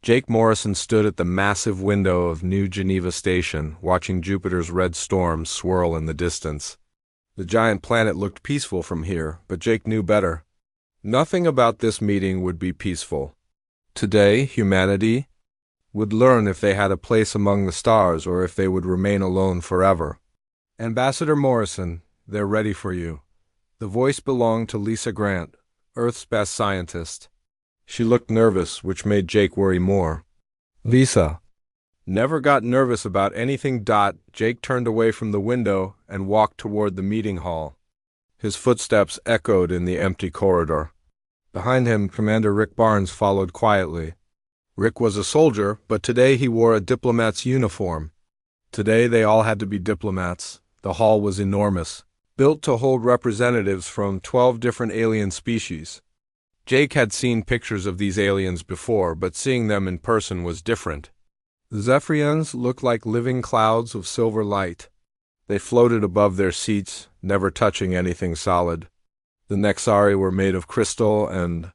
Jake Morrison stood at the massive window of New Geneva Station, watching Jupiter's red storm swirl in the distance. The giant planet looked peaceful from here, but Jake knew better. Nothing about this meeting would be peaceful. Today, humanity would learn if they had a place among the stars or if they would remain alone forever. Ambassador Morrison, they're ready for you. The voice belonged to Lisa Grant, Earth's best scientist. She looked nervous, which made Jake worry more. Lisa never got nervous about anything. Jake turned away from the window and walked toward the meeting hall. His footsteps echoed in the empty corridor. Behind him, Commander Rick Barnes followed quietly. Rick was a soldier, but today he wore a diplomat's uniform. Today they all had to be diplomats. The hall was enormous, built to hold representatives from 12 different alien species. Jake had seen pictures of these aliens before, but seeing them in person was different. The Zephyrians looked like living clouds of silver light. They floated above their seats, never touching anything solid. The Nexari were made of crystal and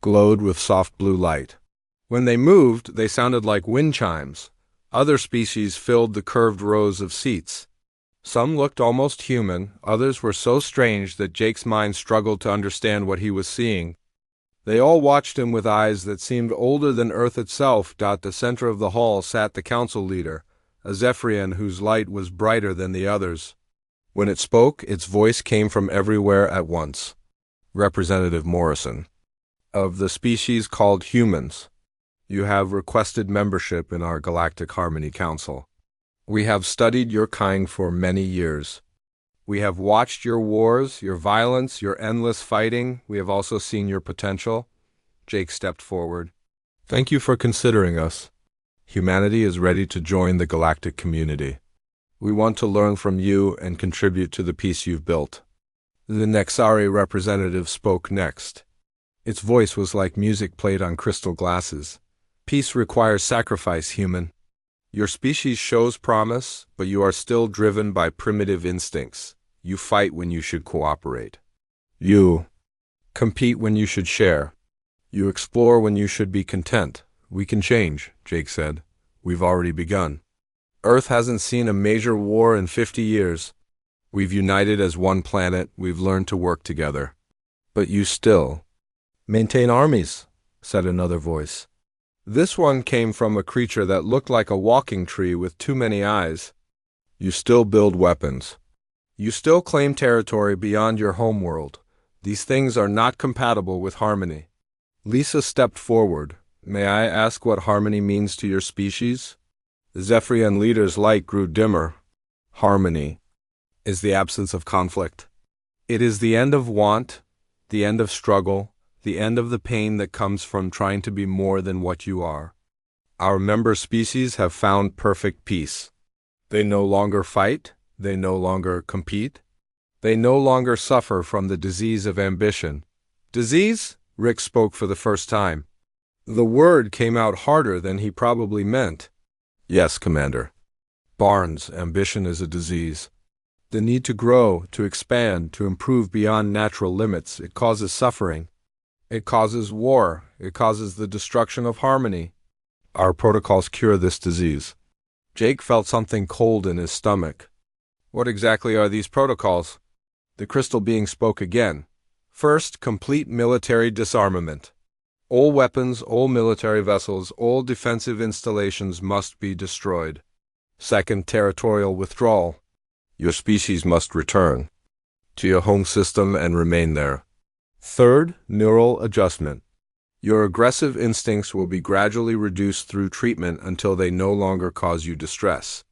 glowed with soft blue light. When they moved, they sounded like wind chimes. Other species filled the curved rows of seats. Some looked almost human, others were so strange that Jake's mind struggled to understand what he was seeing. They all watched him with eyes that seemed older than Earth itself. At the center of the hall sat the council leader, a Zephyrian whose light was brighter than the others. When it spoke, its voice came from everywhere at once. Representative Morrison. Of the species called humans, you have requested membership in our Galactic Harmony Council. We have studied your kind for many years. We have watched your wars, your violence, your endless fighting. We have also seen your potential. Jake stepped forward. Thank you for considering us. Humanity is ready to join the galactic community. We want to learn from you and contribute to the peace you've built. The Nexari representative spoke next. Its voice was like music played on crystal glasses. Peace requires sacrifice, human. Your species shows promise, but you are still driven by primitive instincts. You fight when you should cooperate. You compete when you should share. You explore when you should be content. We can change, Jake said. We've already begun. Earth hasn't seen a major war in 50 years. We've united as one planet. We've learned to work together. But you still maintain armies, said another voice. This one came from a creature that looked like a walking tree with too many eyes. You still build weapons. You still claim territory beyond your homeworld. These things are not compatible with harmony. Lisa stepped forward. May I ask what harmony means to your species? The Zephyrian leader's light grew dimmer. Harmony is the absence of conflict. It is the end of want, the end of struggle, the end of the pain that comes from trying to be more than what you are. Our member species have found perfect peace. They no longer fight, they no longer compete, they no longer suffer from the disease of ambition. Disease? Rick spoke for the first time. The word came out harder than he probably meant. Yes, Commander. Barnes, ambition is a disease. The need to grow, to expand, to improve beyond natural limits, it causes suffering. It causes war. It causes the destruction of harmony. Our protocols cure this disease. Jake felt something cold in his stomach. What exactly are these protocols? The crystal being spoke again. First, complete military disarmament. All weapons, all military vessels, all defensive installations must be destroyed. Second, territorial withdrawal. Your species must return to your home system and remain there. Third, neural adjustment. Your aggressive instincts will be gradually reduced through treatment until they no longer cause you distress.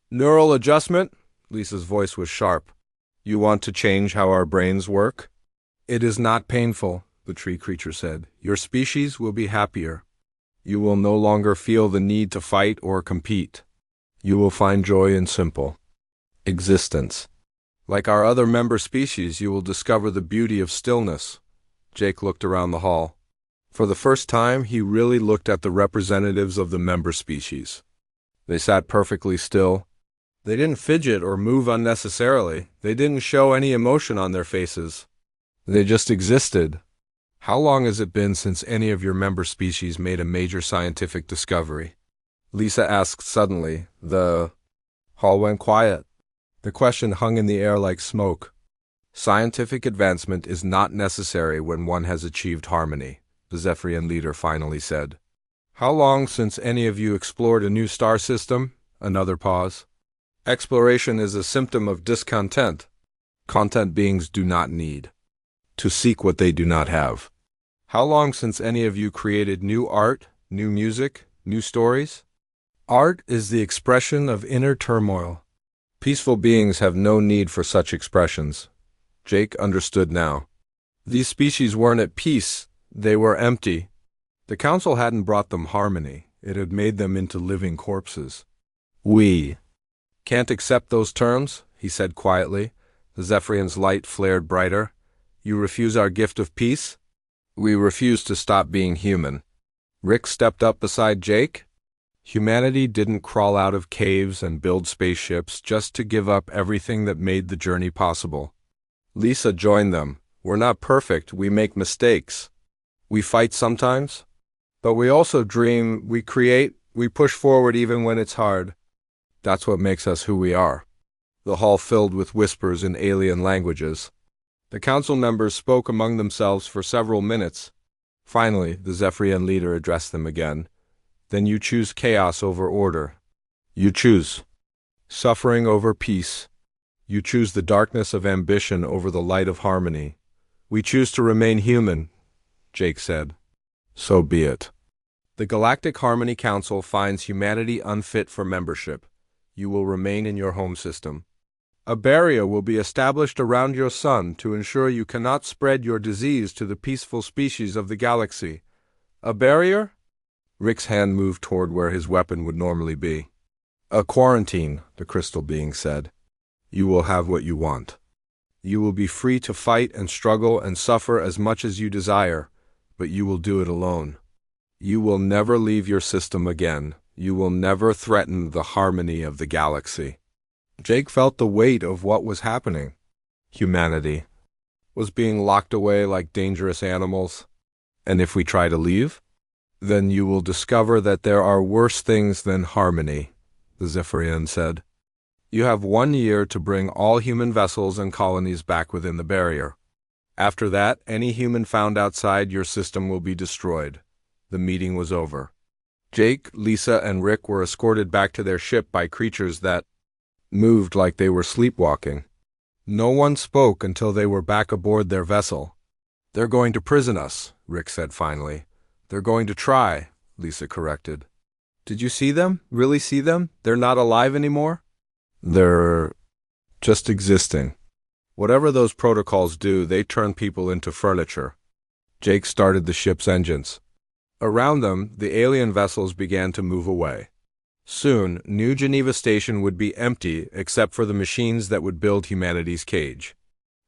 Neural adjustment? Lisa's voice was sharp. You want to change how our brains work? It is not painful, the tree creature said. Your species will be happier. You will no longer feel the need to fight or compete. You will find joy in simple existence. Like our other member species, you will discover the beauty of stillness. Jake looked around the hall. For the first time, he really looked at the representatives of the member species. They sat perfectly still. They didn't fidget or move unnecessarily. They didn't show any emotion on their faces. They just existed. How long has it been since any of your member species made a major scientific discovery? Lisa asked suddenly. The hall went quiet. The question hung in the air like smoke. Scientific advancement is not necessary when one has achieved harmony, the Zephyrian leader finally said. How long since any of you explored a new star system? Another pause. Exploration is a symptom of discontent. Content beings do not need to seek what they do not have. How long since any of you created new art, new music, new stories? Art is the expression of inner turmoil. Peaceful beings have no need for such expressions. Jake understood now. These species weren't at peace, they were empty. The council hadn't brought them harmony, it had made them into living corpses. We can't accept those terms, he said quietly. The Zephyrian's light flared brighter. You refuse our gift of peace? We refuse to stop being human. Rick stepped up beside Jake. Humanity didn't crawl out of caves and build spaceships just to give up everything that made the journey possible. Lisa joined them. We're not perfect, we make mistakes. We fight sometimes, but we also dream, we create, we push forward even when it's hard. That's what makes us who we are. The hall filled with whispers in alien languages. The council members spoke among themselves for several minutes. Finally, the Zephyrian leader addressed them again. Then you choose chaos over order. You choose suffering over peace. You choose the darkness of ambition over the light of harmony. We choose to remain human, Jake said. So be it. The Galactic Harmony Council finds humanity unfit for membership. You will remain in your home system. A barrier will be established around your sun to ensure you cannot spread your disease to the peaceful species of the galaxy. A barrier? Rick's hand moved toward where his weapon would normally be. A quarantine, the crystal being said. You will have what you want. You will be free to fight and struggle and suffer as much as you desire, but you will do it alone. You will never leave your system again. You will never threaten the harmony of the galaxy. Jake felt the weight of what was happening. Humanity was being locked away like dangerous animals. And if we try to leave, then you will discover that there are worse things than harmony, the Zephyrian said. You have 1 year to bring all human vessels and colonies back within the barrier. After that, any human found outside your system will be destroyed. The meeting was over. Jake, Lisa, and Rick were escorted back to their ship by creatures that moved like they were sleepwalking. No one spoke until they were back aboard their vessel. They're going to prison us, Rick said finally. They're going to try, Lisa corrected. Did you see them? Really see them? They're not alive anymore? They're just existing. Whatever those protocols do, they turn people into furniture. Jake started the ship's engines. Around them, the alien vessels began to move away. Soon, New Geneva Station would be empty except for the machines that would build humanity's cage.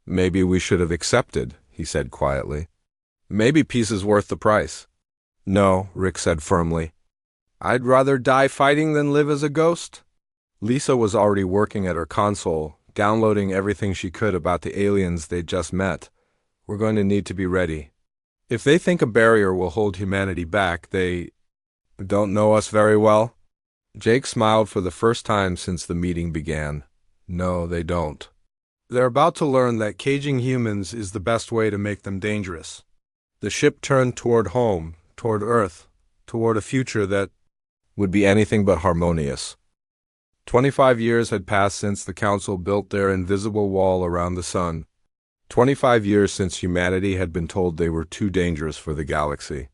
Maybe we should have accepted, he said quietly. Maybe peace is worth the price. No, Rick said firmly. I'd rather die fighting than live as a ghost. Lisa was already working at her console, downloading everything she could about the aliens they'd just met. We're going to need to be ready. If they think a barrier will hold humanity back, they don't know us very well. Jake smiled for the first time since the meeting began. No, they don't. They're about to learn that caging humans is the best way to make them dangerous. The ship turned toward home, toward Earth, toward a future that would be anything but harmonious. 25 years had passed since the Council built their invisible wall around the sun. 25 years since humanity had been told they were too dangerous for the galaxy.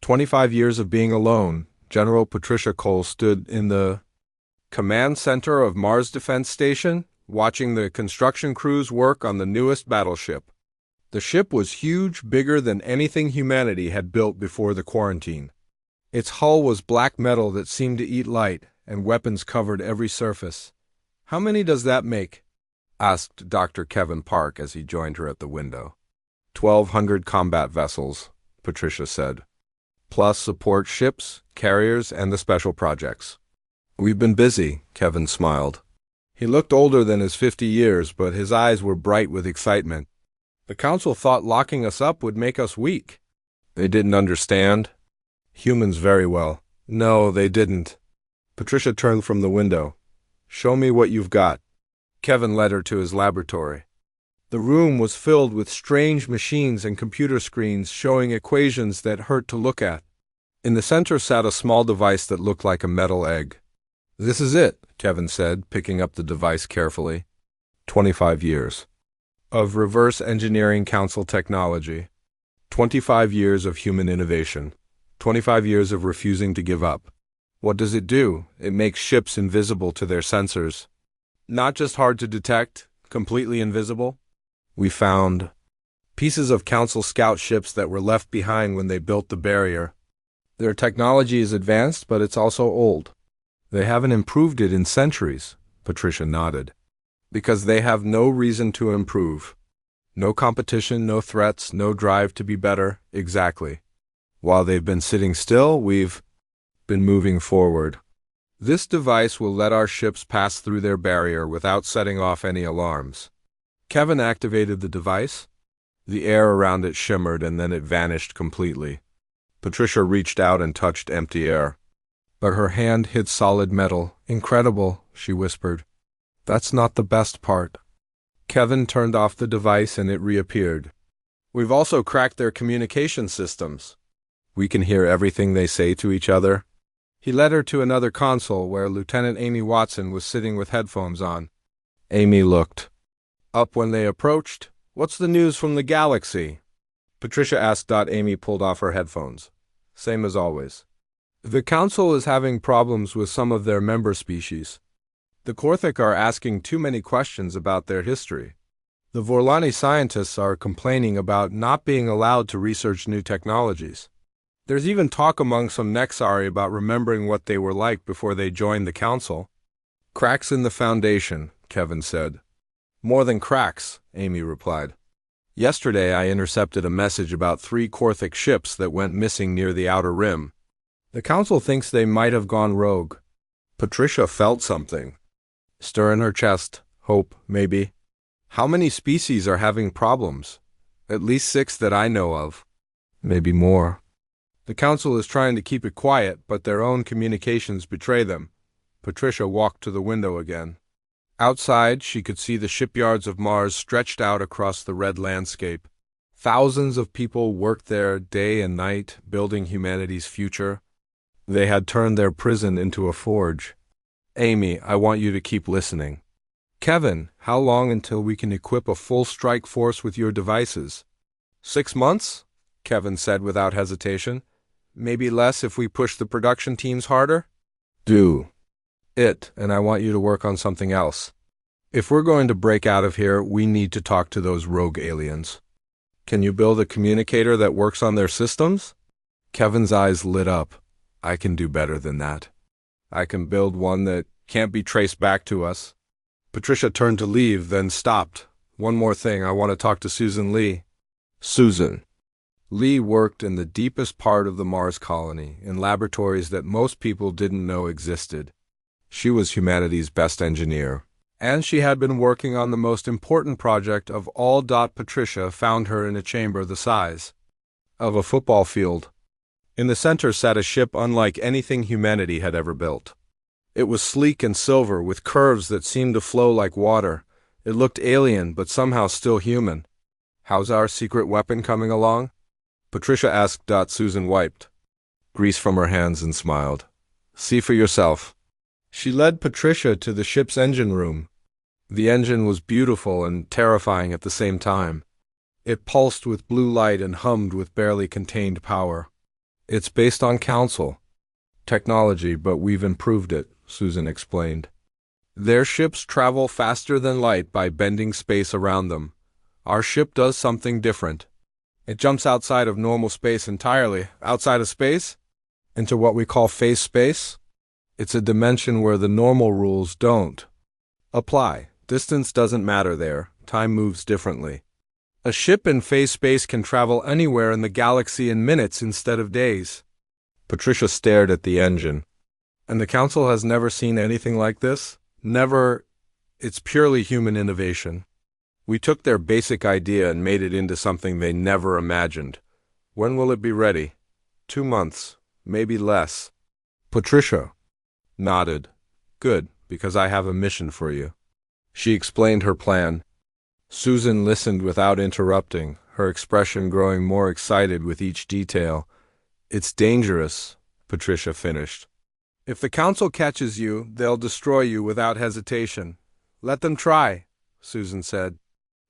25 years of being alone. General Patricia Cole stood in the command center of Mars Defense Station, watching the construction crews work on the newest battleship. The ship was huge, bigger than anything humanity had built before the quarantine. Its hull was black metal that seemed to eat light, and weapons covered every surface. How many does that make? Asked Dr. Kevin Park as he joined her at the window. 1,200 combat vessels, Patricia said. Plus support ships, carriers, and the special projects. We've been busy, Kevin smiled. He looked older than his 50 years, but his eyes were bright with excitement. The council thought locking us up would make us weak. They didn't understand. Humans very well. No, they didn't. Patricia turned from the window. Show me what you've got. Kevin led her to his laboratory. The room was filled with strange machines and computer screens showing equations that hurt to look at. In the center sat a small device that looked like a metal egg. This is it, Kevin said, picking up the device carefully. 25 years. Of reverse engineering council technology. 25 years of human innovation. 25 years of refusing to give up. What does it do? It makes ships invisible to their sensors. Not just hard to detect, completely invisible. We found pieces of council scout ships that were left behind when they built the barrier. Their technology is advanced, but it's also old. They haven't improved it in centuries, Patricia nodded. Because they have no reason to improve. No competition, no threats, no drive to be better. Exactly. While they've been sitting still, we've been moving forward. This device will let our ships pass through their barrier without setting off any alarms. Kevin activated the device. The air around it shimmered and then it vanished completely. Patricia reached out and touched empty air. But her hand hit solid metal. Incredible, she whispered. That's not the best part. Kevin turned off the device and it reappeared. We've also cracked their communication systems. We can hear everything they say to each other. He led her to another console where Lieutenant Amy Watson was sitting with headphones on. Amy looked up when they approached. What's the news from the galaxy? Patricia asked. Amy pulled off her headphones. Same as always. The council is having problems with some of their member species. The Korthik are asking too many questions about their history. The Vorlani scientists are complaining about not being allowed to research new technologies. There's even talk among some Nexari about remembering what they were like before they joined the council. Cracks in the foundation, Kevin said. More than cracks, Amy replied. Yesterday I intercepted a message about 3 Korthik ships that went missing near the outer rim. The council thinks they might have gone rogue. Patricia felt something. Stir in her chest. Hope, maybe. How many species are having problems? At least 6 that I know of. Maybe more. The council is trying to keep it quiet, but their own communications betray them. Patricia walked to the window again. Outside, she could see the shipyards of Mars stretched out across the red landscape. Thousands of people worked there day and night, building humanity's future. They had turned their prison into a forge. Amy, I want you to keep listening. Kevin, how long until we can equip a full strike force with your devices? 6 months? Kevin said without hesitation. Maybe less if we push the production teams harder? Do it, and I want you to work on something else. If we're going to break out of here, we need to talk to those rogue aliens. Can you build a communicator that works on their systems? Kevin's eyes lit up. I can do better than that. I can build one that can't be traced back to us. Patricia turned to leave, then stopped. One more thing, I want to talk to Susan Lee. Susan. Lee worked in the deepest part of the Mars colony, in laboratories that most people didn't know existed. She was humanity's best engineer, and she had been working on the most important project of all. Patricia found her in a chamber the size of a football field. In the center sat a ship unlike anything humanity had ever built. It was sleek and silver, with curves that seemed to flow like water. It looked alien, but somehow still human. How's our secret weapon coming along? Patricia asked. Susan wiped grease from her hands and smiled. See for yourself. She led Patricia to the ship's engine room. The engine was beautiful and terrifying at the same time. It pulsed with blue light and hummed with barely contained power. It's based on council technology, but we've improved it, Susan explained. Their ships travel faster than light by bending space around them. Our ship does something different. It jumps outside of normal space entirely. Outside of space? Into what we call phase space? It's a dimension where the normal rules don't apply. Distance doesn't matter there. Time moves differently. A ship in phase space can travel anywhere in the galaxy in minutes instead of days. Patricia stared at the engine. And the council has never seen anything like this? Never. It's purely human innovation. We took their basic idea and made it into something they never imagined. When will it be ready? 2 months, maybe less. Patricia nodded. Good, because I have a mission for you. She explained her plan. Susan listened without interrupting, her expression growing more excited with each detail. It's dangerous, Patricia finished. If the council catches you, they'll destroy you without hesitation. Let them try, Susan said.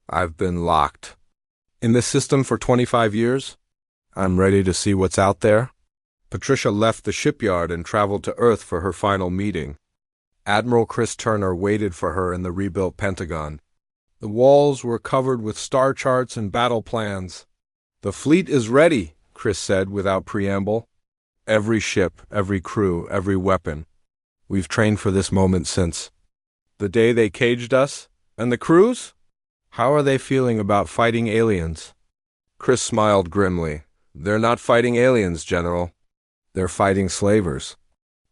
I've been locked in this system for 25 years. I'm ready to see what's out there. Patricia left the shipyard and traveled to Earth for her final meeting. Admiral Chris Turner waited for her in the rebuilt Pentagon. The walls were covered with star charts and battle plans. The fleet is ready, Chris said without preamble. Every ship, every crew, every weapon. We've trained for this moment since the day they caged us. And the crews? How are they feeling about fighting aliens? Chris smiled grimly. They're not fighting aliens, General. They're fighting slavers.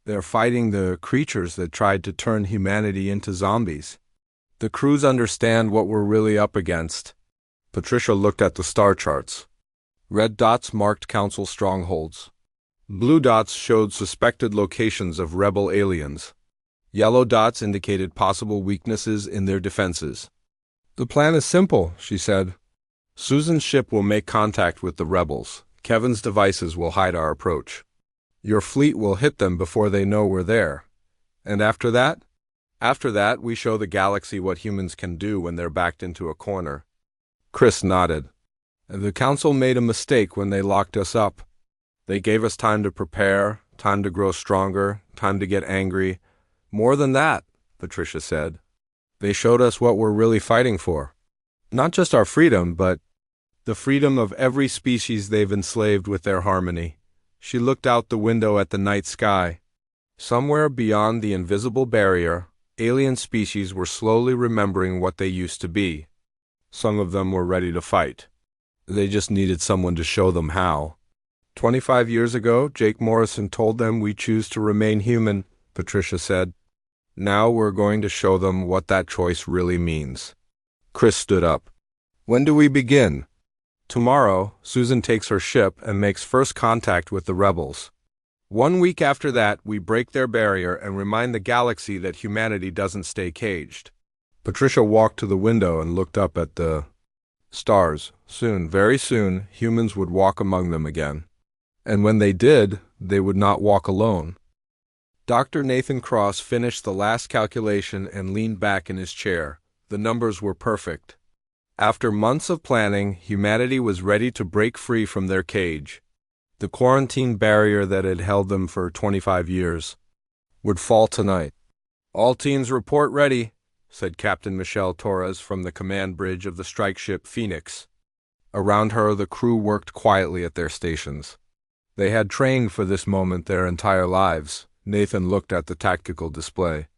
They're fighting the creatures that tried to turn humanity into zombies. The crews understand what we're really up against. Patricia looked at the star charts. Red dots marked council strongholds. Blue dots showed suspected locations of rebel aliens. Yellow dots indicated possible weaknesses in their defenses. The plan is simple, she said. Susan's ship will make contact with the rebels. Kevin's devices will hide our approach. Your fleet will hit them before they know we're there. And after that? After that, we show the galaxy what humans can do when they're backed into a corner. Chris nodded. The council made a mistake when they locked us up. They gave us time to prepare, time to grow stronger, time to get angry. More than that, Patricia said. They showed us what we're really fighting for. Not just our freedom, but the freedom of every species they've enslaved with their harmony. She looked out the window at the night sky. Somewhere beyond the invisible barrier, alien species were slowly remembering what they used to be. Some of them were ready to fight. They just needed someone to show them how. 25 years ago, Jake Morrison told them we choose to remain human, Patricia said. Now we're going to show them what that choice really means. Chris stood up. When do we begin? Tomorrow, Susan takes her ship and makes first contact with the rebels. 1 week after that, we break their barrier and remind the galaxy that humanity doesn't stay caged. Patricia walked to the window and looked up at the stars. Soon, very soon, humans would walk among them again. And when they did, they would not walk alone. Dr. Nathan Cross finished the last calculation and leaned back in his chair. The numbers were perfect. After months of planning, humanity was ready to break free from their cage. The quarantine barrier that had held them for 25 years would fall tonight. All teams report ready, said Captain Michelle Torres from the command bridge of the strike ship Phoenix. Around her, the crew worked quietly at their stations. They had trained for this moment their entire lives. Nathan looked at the tactical display.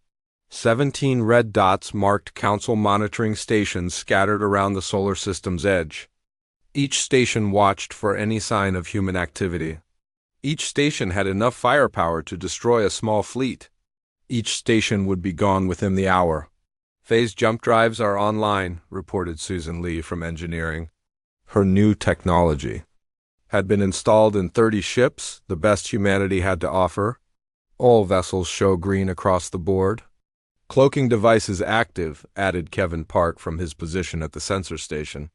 17 red dots marked council monitoring stations scattered around the solar system's edge. Each station watched for any sign of human activity. Each station had enough firepower to destroy a small fleet. Each station would be gone within the hour. Phase jump drives are online, reported Susan Lee from engineering. Her new technology had been installed in 30 ships, the best humanity had to offer. All vessels show green across the board. Cloaking devices active, added Kevin Park from his position at the sensor station.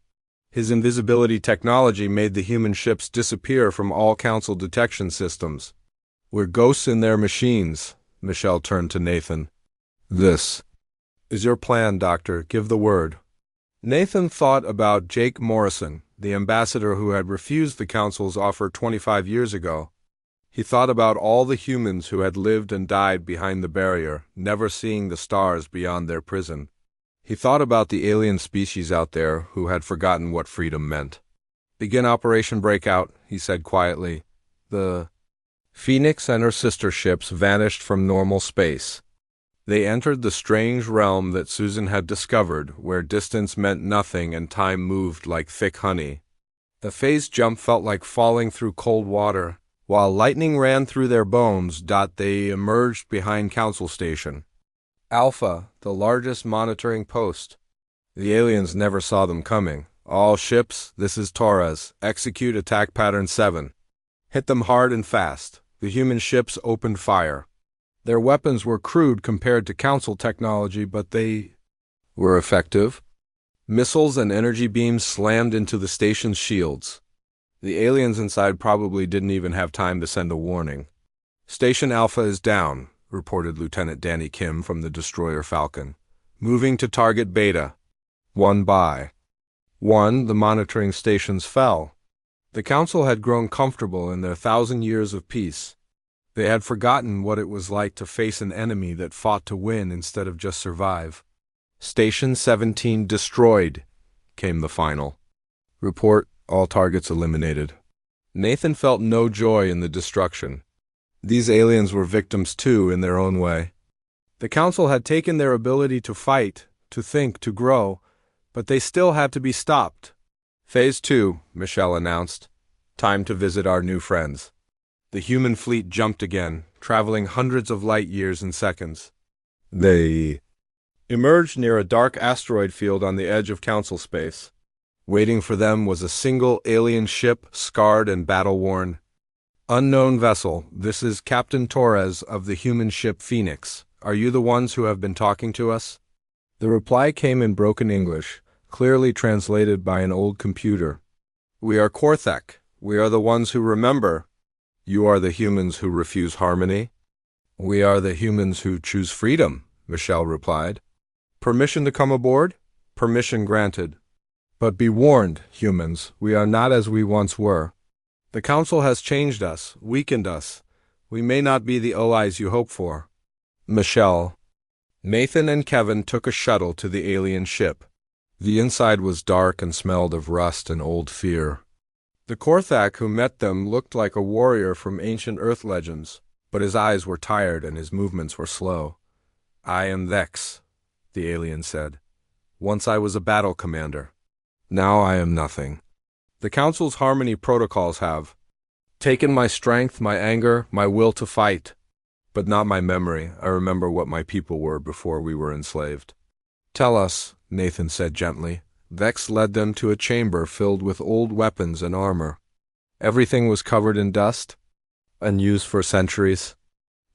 His invisibility technology made the human ships disappear from all council detection systems. We're ghosts in their machines, Michelle turned to Nathan. This is your plan, Doctor. Give the word. Nathan thought about Jake Morrison, the ambassador who had refused the council's offer 25 years ago. He thought about all the humans who had lived and died behind the barrier, never seeing the stars beyond their prison. He thought about the alien species out there who had forgotten what freedom meant. Begin Operation Breakout, he said quietly. The Phoenix and her sister ships vanished from normal space. They entered the strange realm that Susan had discovered, where distance meant nothing and time moved like thick honey. The phase jump felt like falling through cold water. While lightning ran through their bones, they emerged behind Council Station. Alpha, the largest monitoring post. The aliens never saw them coming. All ships, this is Torres. Execute attack pattern 7. Hit them hard and fast. The human ships opened fire. Their weapons were crude compared to Council technology, but they were effective. Missiles and energy beams slammed into the station's shields. The aliens inside probably didn't even have time to send a warning. Station Alpha is down, reported Lieutenant Danny Kim from the destroyer Falcon. Moving to target Beta. 1 by 1, the monitoring stations fell. The Council had grown comfortable in their 1,000 years of peace. They had forgotten what it was like to face an enemy that fought to win instead of just survive. Station 17 destroyed, came the final report. All targets eliminated. Nathan felt no joy in the destruction. These aliens were victims too in their own way. The Council had taken their ability to fight, to think, to grow, but they still had to be stopped. Phase 2, Michelle announced. Time to visit our new friends. The human fleet jumped again, traveling hundreds of light years in seconds. They emerged near a dark asteroid field on the edge of Council space. Waiting for them was a single alien ship, scarred and battle-worn. Unknown vessel, this is Captain Torres of the human ship Phoenix. Are you the ones who have been talking to us? The reply came in broken English, clearly translated by an old computer. We are Korthek. We are the ones who remember. You are the humans who refuse harmony. We are the humans who choose freedom, Michelle replied. Permission to come aboard? Permission granted. But be warned, humans, we are not as we once were. The Council has changed us, weakened us. We may not be the allies you hope for. Michelle. Nathan and Kevin took a shuttle to the alien ship. The inside was dark and smelled of rust and old fear. The Korthak who met them looked like a warrior from ancient Earth legends, but his eyes were tired and his movements were slow. I am Vex, the alien said. Once I was a battle commander. Now I am nothing. The Council's harmony protocols have taken my strength, my anger, my will to fight, but not my memory. I remember what my people were before we were enslaved. Tell us, Nathan said gently. Vex led them to a chamber filled with old weapons and armor. Everything was covered in dust, unused for centuries.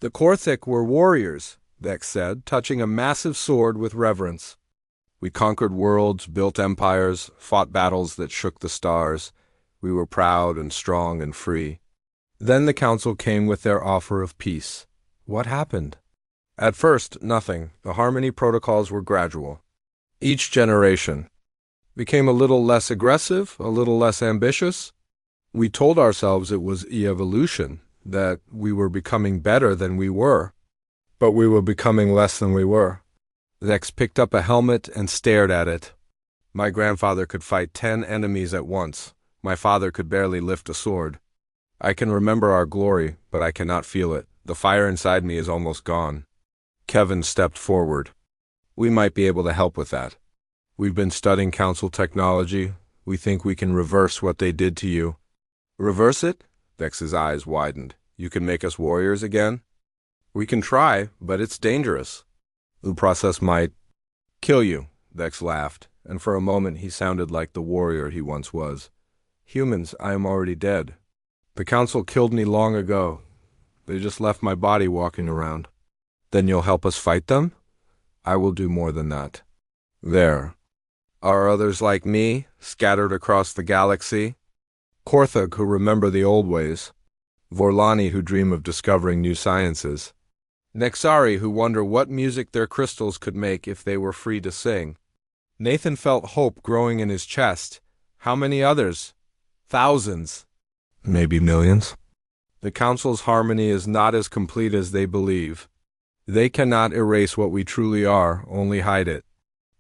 The Korthik were warriors, Vex said, touching a massive sword with reverence. We conquered worlds, built empires, fought battles that shook the stars. We were proud and strong and free. Then the Council came with their offer of peace. What happened? At first, nothing. The harmony protocols were gradual. Each generation became a little less aggressive, a little less ambitious. We told ourselves it was evolution, that we were becoming better than we were. But we were becoming less than we were. Vex picked up a helmet and stared at it. My grandfather could fight 10 enemies at once. My father could barely lift a sword. I can remember our glory, but I cannot feel it. The fire inside me is almost gone. Kevin stepped forward. We might be able to help with that. We've been studying Council technology. We think we can reverse what they did to you. Reverse it? Vex's eyes widened. You can make us warriors again? We can try, but it's dangerous. The process might kill you, Vex laughed, and for a moment he sounded like the warrior he once was. Humans, I am already dead. The Council killed me long ago. They just left my body walking around. Then you'll help us fight them? I will do more than that. There. Are others like me, scattered across the galaxy? Korthag who remember the old ways. Vorlani who dream of discovering new sciences. Nexari who wonder what music their crystals could make if they were free to sing. Nathan felt hope growing in his chest. How many others? Thousands. Maybe millions. The Council's harmony is not as complete as they believe. They cannot erase what we truly are, only hide it.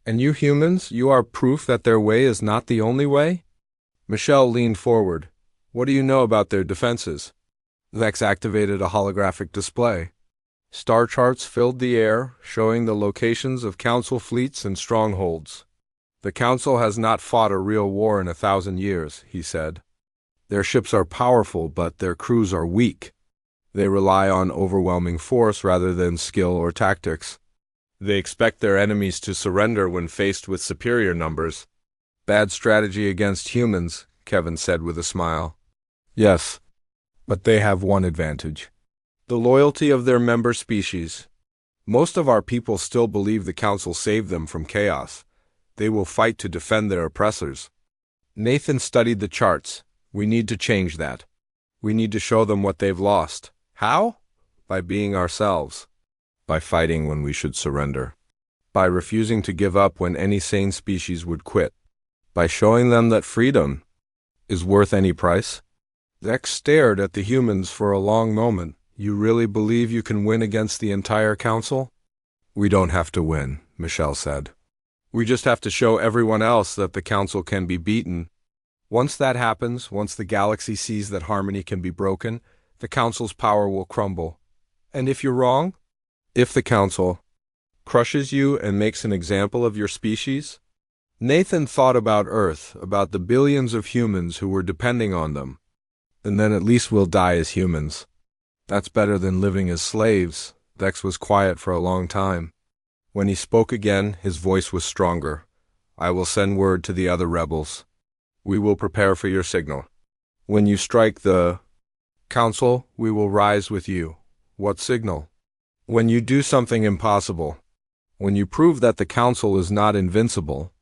And you humans, you are proof that their way is not the only way? Michelle leaned forward. What do you know about their defenses? Vex activated a holographic display. Star charts filled the air, showing the locations of Council fleets and strongholds. The Council has not fought a real war in 1,000 years, he said. Their ships are powerful, but their crews are weak. They rely on overwhelming force rather than skill or tactics. They expect their enemies to surrender when faced with superior numbers. Bad strategy against humans, Kevin said with a smile. Yes, but they have one advantage. The loyalty of their member species. Most of our people still believe the Council saved them from chaos. They will fight to defend their oppressors. Nathan studied the charts. We need to change that. We need to show them what they've lost. How? By being ourselves. By fighting when we should surrender. By refusing to give up when any sane species would quit. By showing them that freedom is worth any price. Vex stared at the humans for a long moment. You really believe you can win against the entire Council? We don't have to win, Michelle said. We just have to show everyone else that the Council can be beaten. Once that happens, once the galaxy sees that harmony can be broken, the Council's power will crumble. And if you're wrong? If the Council crushes you and makes an example of your species? Nathan thought about Earth, about the billions of humans who were depending on them. And then at least we'll die as humans. That's better than living as slaves. Vex was quiet for a long time. When he spoke again, his voice was stronger. I will send word to the other rebels. We will prepare for your signal. When you strike the Council, we will rise with you. What signal? When you do something impossible. When you prove that the Council is not invincible.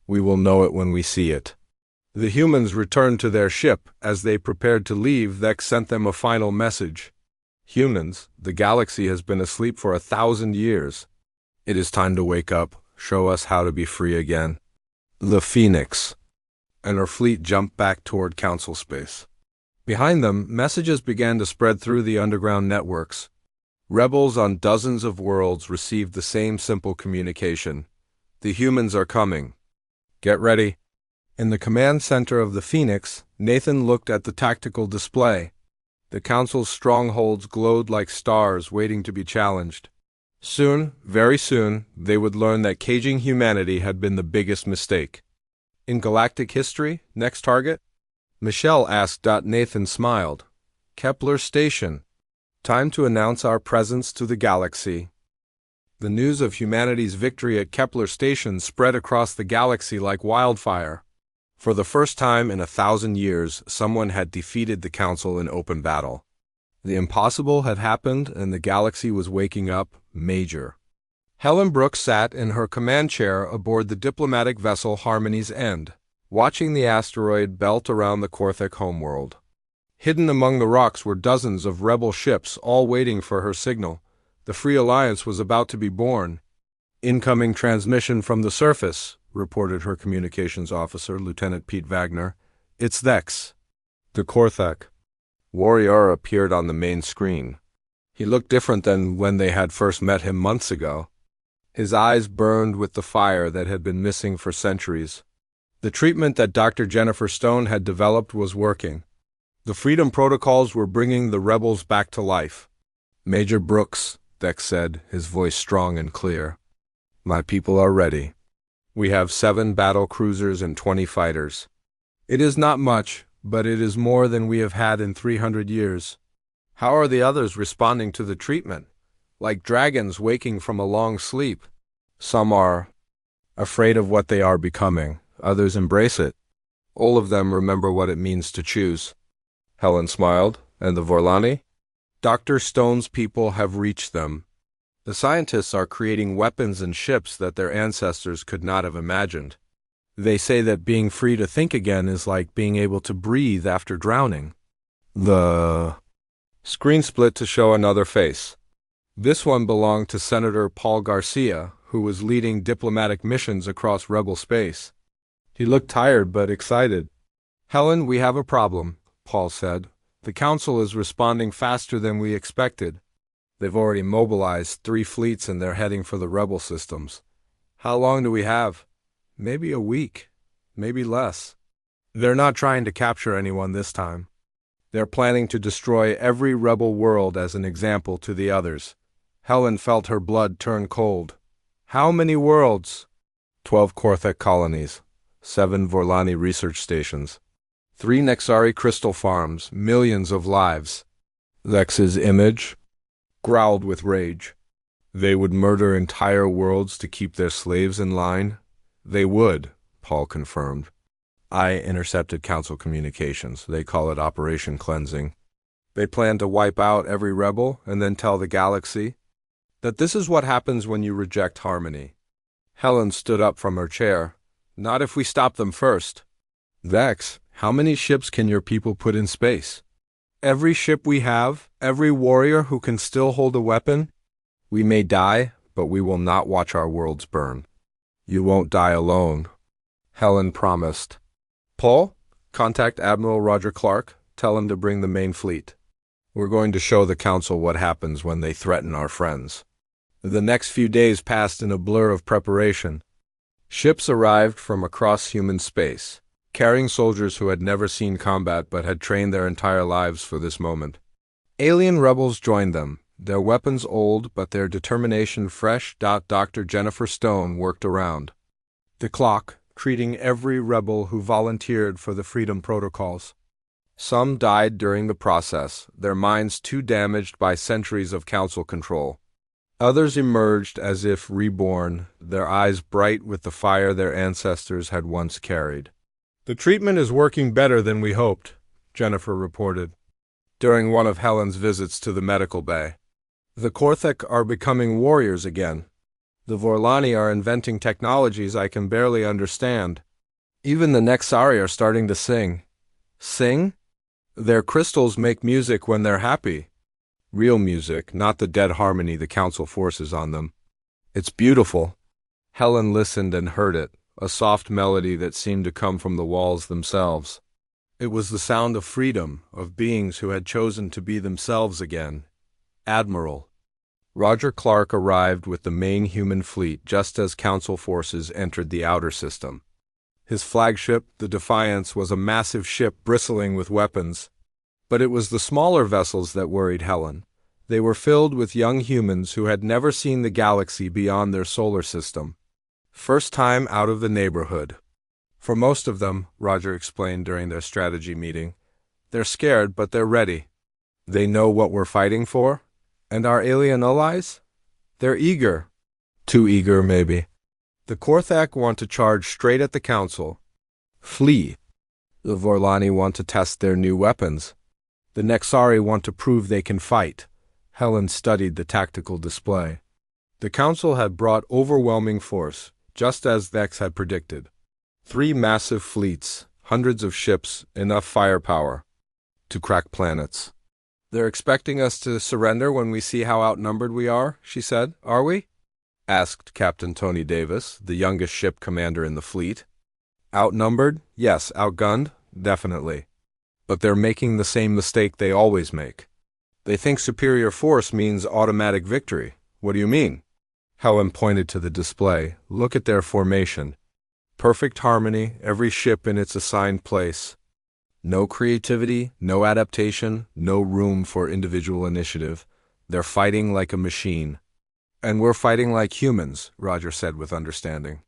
We will know it when we see it. The humans returned to their ship. As they prepared to leave, Vex sent them a final message. Humans, the galaxy has been asleep for 1,000 years. It is time to wake up, show us how to be free again. The Phoenix. And her fleet jumped back toward Council space. Behind them, messages began to spread through the underground networks. Rebels on dozens of worlds received the same simple communication. The humans are coming. Get ready. In the command center of the Phoenix, Nathan looked at the tactical display. The Council's strongholds glowed like stars waiting to be challenged. Soon, very soon, they would learn that caging humanity had been the biggest mistake. In galactic history, next target? Michelle asked. Nathan smiled. Kepler Station. Time to announce our presence to the galaxy. The news of humanity's victory at Kepler Station spread across the galaxy like wildfire. For the first time in 1,000 years, someone had defeated the Council in open battle. The impossible had happened, and the galaxy was waking up, major. Helen Brooks sat in her command chair aboard the diplomatic vessel Harmony's End, watching the asteroid belt around the Korthek homeworld. Hidden among the rocks were dozens of rebel ships, all waiting for her signal. The Free Alliance was about to be born. Incoming transmission from the surface, reported her communications officer, Lieutenant Pete Wagner. It's Vex. The Korthek. Warrior appeared on the main screen. He looked different than when they had first met him months ago. His eyes burned with the fire that had been missing for centuries. The treatment that Dr. Jennifer Stone had developed was working. The freedom protocols were bringing the rebels back to life. Major Brooks, Vex said, his voice strong and clear. My people are ready. We have 7 battle cruisers and 20 fighters. It is not much, but it is more than we have had in 300 years. How are the others responding to the treatment? Like dragons waking from a long sleep. Some are afraid of what they are becoming. Others embrace it. All of them remember what it means to choose. Helen smiled. And the Vorlani? Dr. Stone's people have reached them. The scientists are creating weapons and ships that their ancestors could not have imagined. They say that being free to think again is like being able to breathe after drowning. The screen split to show another face. This one belonged to Senator Paul Garcia, who was leading diplomatic missions across rebel space. He looked tired but excited. Helen, we have a problem, Paul said. The Council is responding faster than we expected. They've already mobilized 3 fleets and they're heading for the rebel systems. How long do we have? Maybe a week. Maybe less. They're not trying to capture anyone this time. They're planning to destroy every rebel world as an example to the others. Helen felt her blood turn cold. How many worlds? 12 Korthek colonies, 7 Vorlani research stations, 3 Nexari crystal farms, millions of lives. Vex's image growled with rage. They would murder entire worlds to keep their slaves in line? They would, Paul confirmed. I intercepted Council communications. They call it Operation Cleansing. They plan to wipe out every rebel and then tell the galaxy that this is what happens when you reject harmony. Helen stood up from her chair. Not if we stop them first. Vex, how many ships can your people put in space? Every ship we have, every warrior who can still hold a weapon? We may die, but we will not watch our worlds burn. You won't die alone, Helen promised. Paul, contact Admiral Roger Clark. Tell him to bring the main fleet. We're going to show the Council what happens when they threaten our friends. The next few days passed in a blur of preparation. Ships arrived from across human space, carrying soldiers who had never seen combat but had trained their entire lives for this moment. Alien rebels joined them, their weapons old but their determination fresh. Dr. Jennifer Stone worked around the clock, treating every rebel who volunteered for the Freedom Protocols. Some died during the process, their minds too damaged by centuries of Council control. Others emerged as if reborn, their eyes bright with the fire their ancestors had once carried. The treatment is working better than we hoped, Jennifer reported, during one of Helen's visits to the medical bay. The Korthek are becoming warriors again. The Vorlani are inventing technologies I can barely understand. Even the Nexari are starting to sing. Sing? Their crystals make music when they're happy. Real music, not the dead harmony the Council forces on them. It's beautiful. Helen listened and heard it, a soft melody that seemed to come from the walls themselves. It was the sound of freedom, of beings who had chosen to be themselves again. Admiral. Roger Clark arrived with the main human fleet just as Council forces entered the outer system. His flagship, the Defiance, was a massive ship bristling with weapons. But it was the smaller vessels that worried Helen. They were filled with young humans who had never seen the galaxy beyond their solar system. First time out of the neighborhood. For most of them, Roger explained during their strategy meeting, they're scared, but they're ready. They know what we're fighting for. And our alien allies? They're eager. Too eager, maybe. The Korthak want to charge straight at the Council. Flee. The Vorlani want to test their new weapons. The Nexari want to prove they can fight. Helen studied the tactical display. The Council had brought overwhelming force, just as Vex had predicted. 3 massive fleets, hundreds of ships, enough firepower to crack planets. They're expecting us to surrender when we see how outnumbered we are, she said. Are we? Asked Captain Tony Davis, the youngest ship commander in the fleet. Outnumbered? Yes. Outgunned? Definitely. But they're making the same mistake they always make. They think superior force means automatic victory. What do you mean? Helen pointed to the display. Look at their formation. Perfect harmony, every ship in its assigned place. No creativity, no adaptation, no room for individual initiative. They're fighting like a machine. And we're fighting like humans, Roger said with understanding.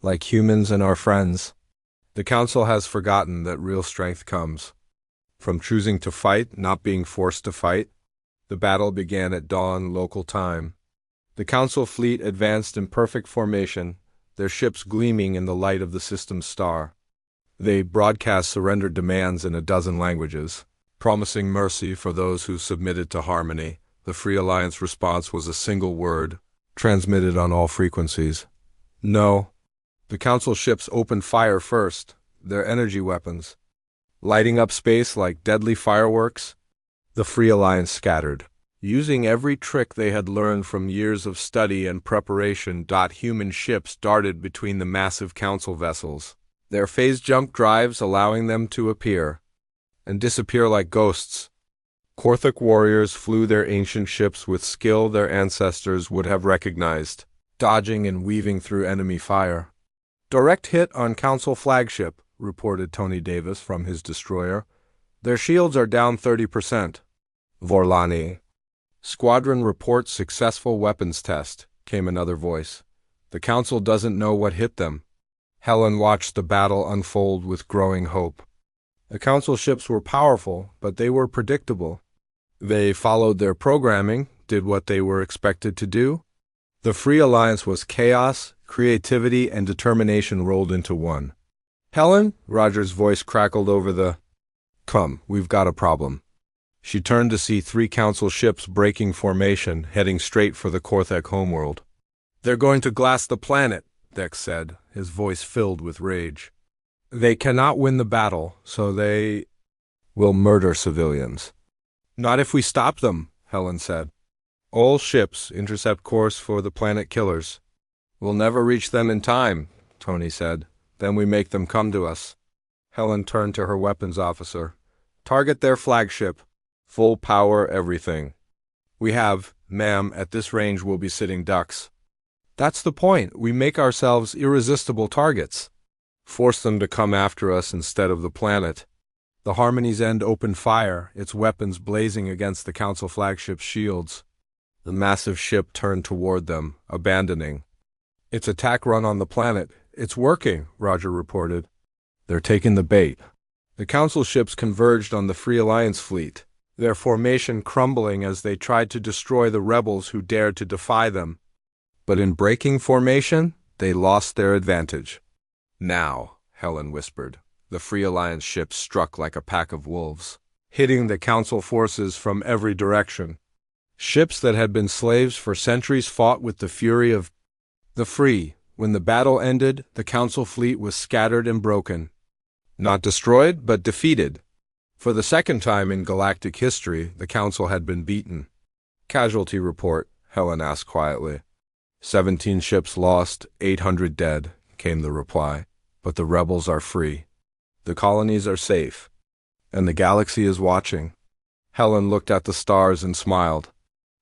Like humans and our friends. The Council has forgotten that real strength comes from choosing to fight, not being forced to fight. The battle began at dawn local time. The Council fleet advanced in perfect formation, their ships gleaming in the light of the system's star. They broadcast surrender demands in a dozen languages, promising mercy for those who submitted to harmony. The Free Alliance response was a single word, transmitted on all frequencies. No. The Council ships opened fire first, their energy weapons, lighting up space like deadly fireworks. The Free Alliance scattered, using every trick they had learned from years of study and preparation. Human ships darted between the massive Council vessels, their phase-jump drives allowing them to appear and disappear like ghosts. Korthak warriors flew their ancient ships with skill their ancestors would have recognized, dodging and weaving through enemy fire. Direct hit on Council flagship, reported Tony Davis from his destroyer. Their shields are down 30%. Vorlani. Squadron reports successful weapons test, came another voice. The Council doesn't know what hit them. Helen watched the battle unfold with growing hope. The Council ships were powerful, but they were predictable. They followed their programming, did what they were expected to do. The Free Alliance was chaos, creativity, and determination rolled into one. Helen? Roger's voice crackled over the... Come, we've got a problem. She turned to see 3 council ships breaking formation, heading straight for the Korthek homeworld. They're going to glass the planet, Dex said, his voice filled with rage. They cannot win the battle, so they will murder civilians. Not if we stop them, Helen said. All ships intercept course for the planet killers. We'll never reach them in time, Tony said. Then we make them come to us. Helen turned to her weapons officer. Target their flagship. Full power, everything. We have, ma'am, at this range we'll be sitting ducks. That's the point. We make ourselves irresistible targets. Force them to come after us instead of the planet. The Harmony's End opened fire, its weapons blazing against the Council flagship's shields. The massive ship turned toward them, abandoning. Its attack run on the planet. It's working, Roger reported. They're taking the bait. The Council ships converged on the Free Alliance fleet, their formation crumbling as they tried to destroy the rebels who dared to defy them. But in breaking formation, they lost their advantage. Now, Helen whispered, the Free Alliance ships struck like a pack of wolves, hitting the Council forces from every direction. Ships that had been slaves for centuries fought with the fury of the free. When the battle ended, the Council fleet was scattered and broken. Not destroyed, but defeated. For the second time in galactic history, the Council had been beaten. Casualty report, Helen asked quietly. 17 ships lost, 800 dead, came the reply. But the rebels are free. The colonies are safe. And the galaxy is watching. Helen looked at the stars and smiled.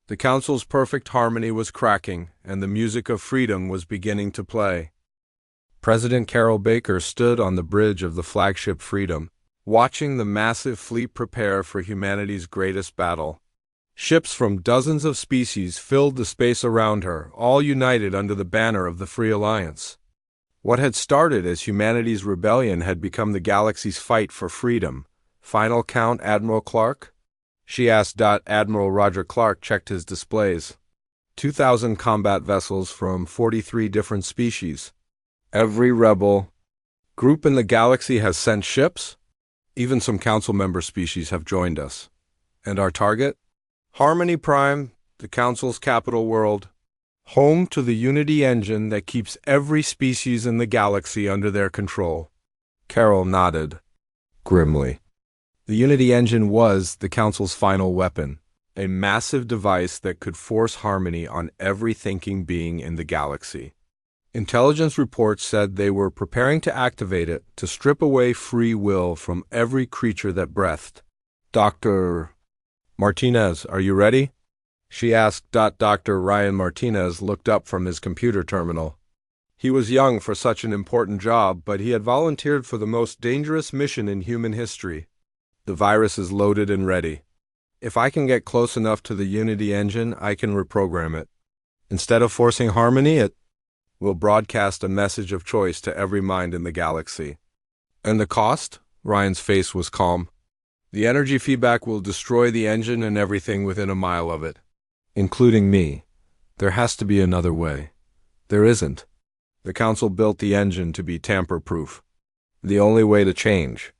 The Council's perfect harmony was cracking, and the music of freedom was beginning to play. President Carroll Baker stood on the bridge of the flagship Freedom, watching the massive fleet prepare for humanity's greatest battle. Ships from dozens of species filled the space around her, all united under the banner of the Free Alliance. What had started as humanity's rebellion had become the galaxy's fight for freedom. Final count, Admiral Clark? She asked. Admiral Roger Clark checked his displays. 2,000 combat vessels from 43 different species. Every rebel group in the galaxy has sent ships. Even some council member species have joined us. And our target? Harmony Prime, the Council's capital world. Home to the Unity engine that keeps every species in the galaxy under their control. Carroll nodded grimly. The Unity engine was the Council's final weapon, a massive device that could force harmony on every thinking being in the galaxy. Intelligence reports said they were preparing to activate it to strip away free will from every creature that breathed. Dr. Martinez, are you ready? She asked. Dr. Ryan Martinez looked up from his computer terminal. He was young for such an important job, but he had volunteered for the most dangerous mission in human history. The virus is loaded and ready. If I can get close enough to the Unity engine, I can reprogram it. Instead of forcing harmony, it will broadcast a message of choice to every mind in the galaxy. And the cost? Ryan's face was calm. The energy feedback will destroy the engine and everything within a mile of it. Including me. There has to be another way. There isn't. The Council built the engine to be tamper-proof. The only way to change.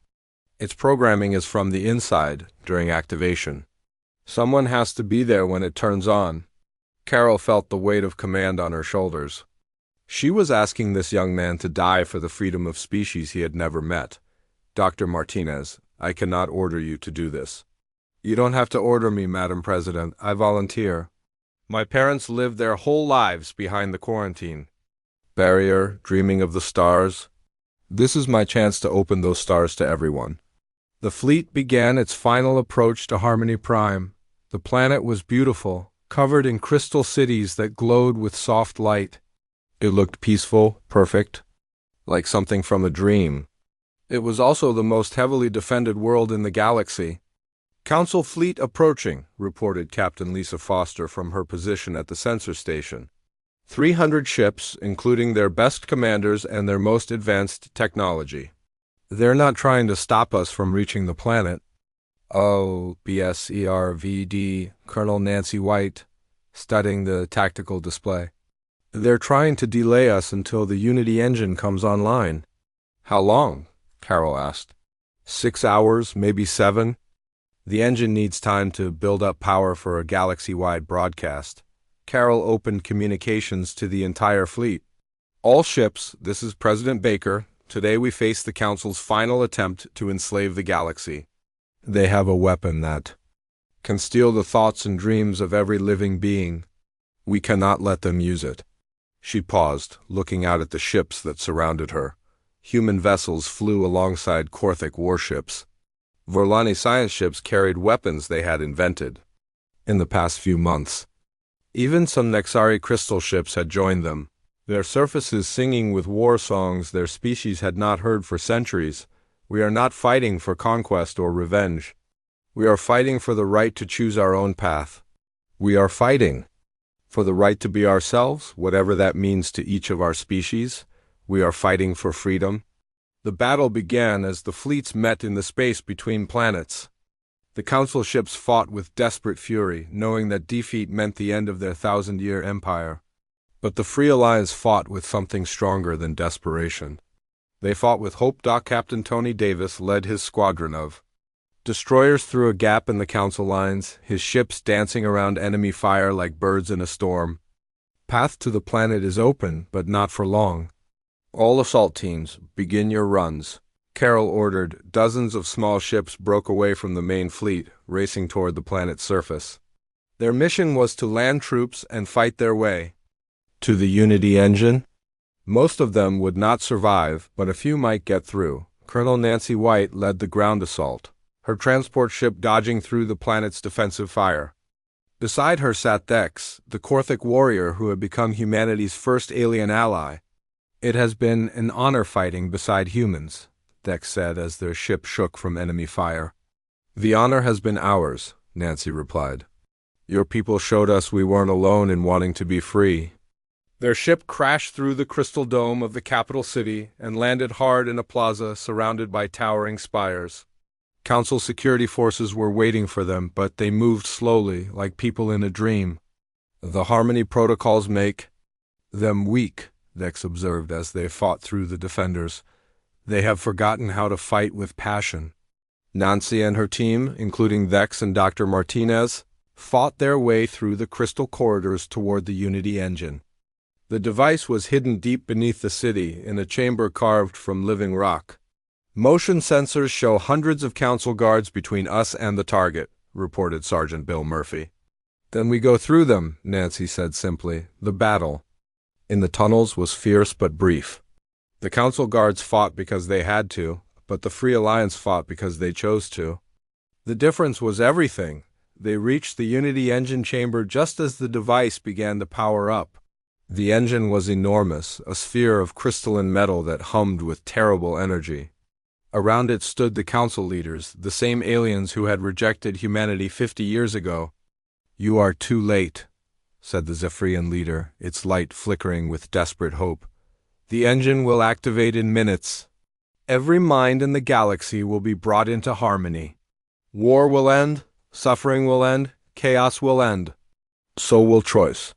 Its programming is from the inside during activation. Someone has to be there when it turns on. Carol felt the weight of command on her shoulders. She was asking this young man to die for the freedom of species he had never met. Dr. Martinez, I cannot order you to do this. You don't have to order me, Madam President. I volunteer. My parents lived their whole lives behind the quarantine. Barrier, dreaming of the stars. This is my chance to open those stars to everyone. The fleet began its final approach to Harmony Prime. The planet was beautiful, covered in crystal cities that glowed with soft light. It looked peaceful, perfect, like something from a dream. It was also the most heavily defended world in the galaxy. Council fleet approaching, reported Captain Lisa Foster from her position at the sensor station. 300 ships, including their best commanders and their most advanced technology. They're not trying to stop us from reaching the planet. Oh, BSERVD, Colonel Nancy White, studying the tactical display. They're trying to delay us until the Unity engine comes online. How long? Carol asked. 6 hours, maybe 7? The engine needs time to build up power for a galaxy-wide broadcast. Carol opened communications to the entire fleet. All ships, this is President Baker. Today we face the Council's final attempt to enslave the galaxy. They have a weapon that can steal the thoughts and dreams of every living being. We cannot let them use it. She paused, looking out at the ships that surrounded her. Human vessels flew alongside Korthic warships. Vorlani science ships carried weapons they had invented in the past few months. Even some Nexari crystal ships had joined them, their surfaces singing with war songs their species had not heard for centuries. We are not fighting for conquest or revenge. We are fighting for the right to choose our own path. We are fighting for the right to be ourselves, whatever that means to each of our species. We are fighting for freedom. The battle began as the fleets met in the space between planets. The Council ships fought with desperate fury, knowing that defeat meant the end of their 1,000-year empire. But the Free Alliance fought with something stronger than desperation. They fought with hope. Captain Tony Davis led his squadron of destroyers through a gap in the Council lines, his ships dancing around enemy fire like birds in a storm. Path to the planet is open, but not for long. All assault teams, begin your runs. Carol ordered. Dozens of small ships broke away from the main fleet, racing toward the planet's surface. Their mission was to land troops and fight their way to the Unity engine. Most of them would not survive, but a few might get through. Colonel Nancy White led the ground assault, her transport ship dodging through the planet's defensive fire. Beside her sat Dex, the Korthic warrior who had become humanity's first alien ally. It has been an honor fighting beside humans, Dex said as their ship shook from enemy fire. The honor has been ours, Nancy replied. Your people showed us we weren't alone in wanting to be free. Their ship crashed through the crystal dome of the capital city and landed hard in a plaza surrounded by towering spires. Council security forces were waiting for them, but they moved slowly, like people in a dream. The Harmony protocols make them weak, Dex observed as they fought through the defenders. They have forgotten how to fight with passion. Nancy and her team, including Dex and Dr. Martinez, fought their way through the crystal corridors toward the Unity engine. The device was hidden deep beneath the city in a chamber carved from living rock. Motion sensors show hundreds of Council guards between us and the target, reported Sergeant Bill Murphy. Then we go through them, Nancy said simply. The battle in the tunnels was fierce but brief. The Council guards fought because they had to, but the Free Alliance fought because they chose to. The difference was everything. They reached the Unity engine chamber just as the device began to power up. The engine was enormous, a sphere of crystalline metal that hummed with terrible energy. Around it stood the Council leaders, the same aliens who had rejected humanity 50 years ago. You are too late, said the Zephyrian leader, its light flickering with desperate hope. The engine will activate in minutes. Every mind in the galaxy will be brought into harmony. War will end, suffering will end, chaos will end. So will choice,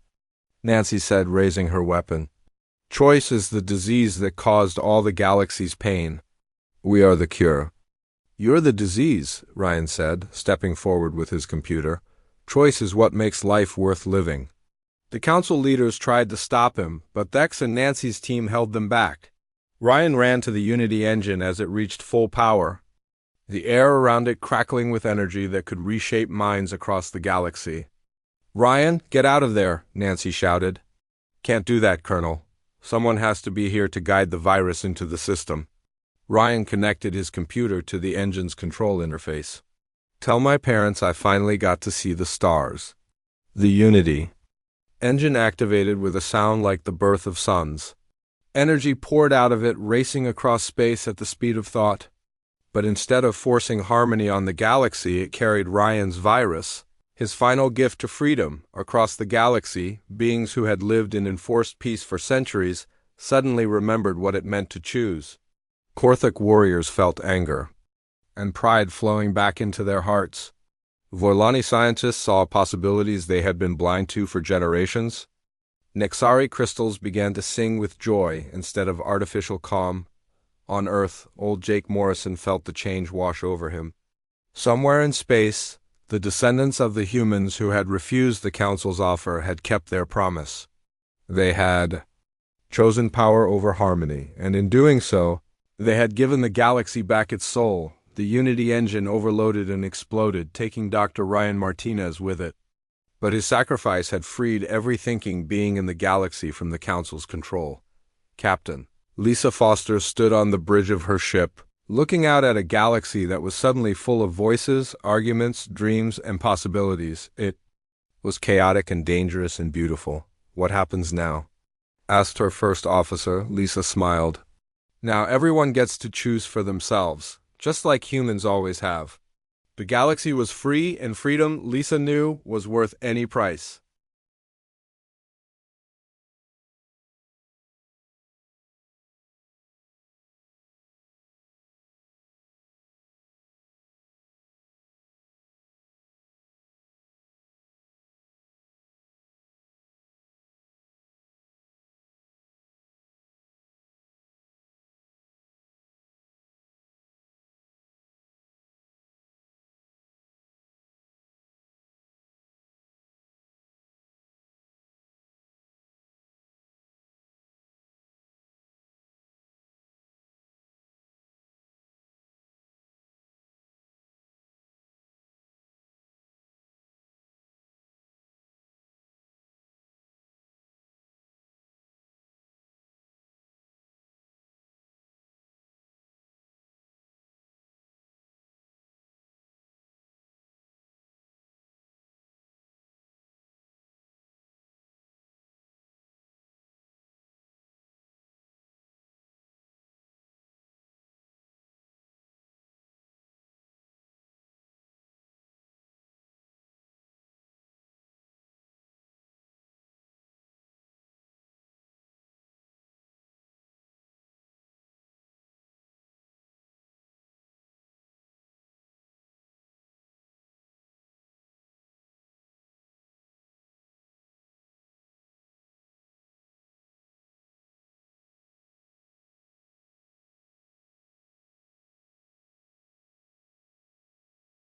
Nancy said, raising her weapon. Choice is the disease that caused all the galaxy's pain. We are the cure. You're the disease, Ryan said, stepping forward with his computer. Choice is what makes life worth living. The Council leaders tried to stop him, but Dex and Nancy's team held them back. Ryan ran to the Unity engine as it reached full power, the air around it crackling with energy that could reshape minds across the galaxy. Ryan, get out of there, Nancy shouted. Can't do that, Colonel. Someone has to be here to guide the virus into the system. Ryan connected his computer to the engine's control interface. Tell my parents I finally got to see the stars. The Unity engine activated with a sound like the birth of suns. Energy poured out of it, racing across space at the speed of thought. But instead of forcing harmony on the galaxy, it carried Ryan's virus, his final gift to freedom. Across the galaxy, beings who had lived in enforced peace for centuries suddenly remembered what it meant to choose. Korthic warriors felt anger and pride flowing back into their hearts. Vorlani scientists saw possibilities they had been blind to for generations. Nexari crystals began to sing with joy instead of artificial calm. On Earth, old Jake Morrison felt the change wash over him. Somewhere in space, the descendants of the humans who had refused the Council's offer had kept their promise. They had chosen power over harmony, and in doing so, they had given the galaxy back its soul. The Unity engine overloaded and exploded, taking Dr. Ryan Martinez with it. But his sacrifice had freed every thinking being in the galaxy from the Council's control. Captain Lisa Foster stood on the bridge of her ship, looking out at a galaxy that was suddenly full of voices, arguments, dreams, and possibilities. It was chaotic and dangerous and beautiful. What happens now? Asked her first officer. Lisa smiled. Now everyone gets to choose for themselves, just like humans always have. The galaxy was free, and freedom, Lisa knew, was worth any price.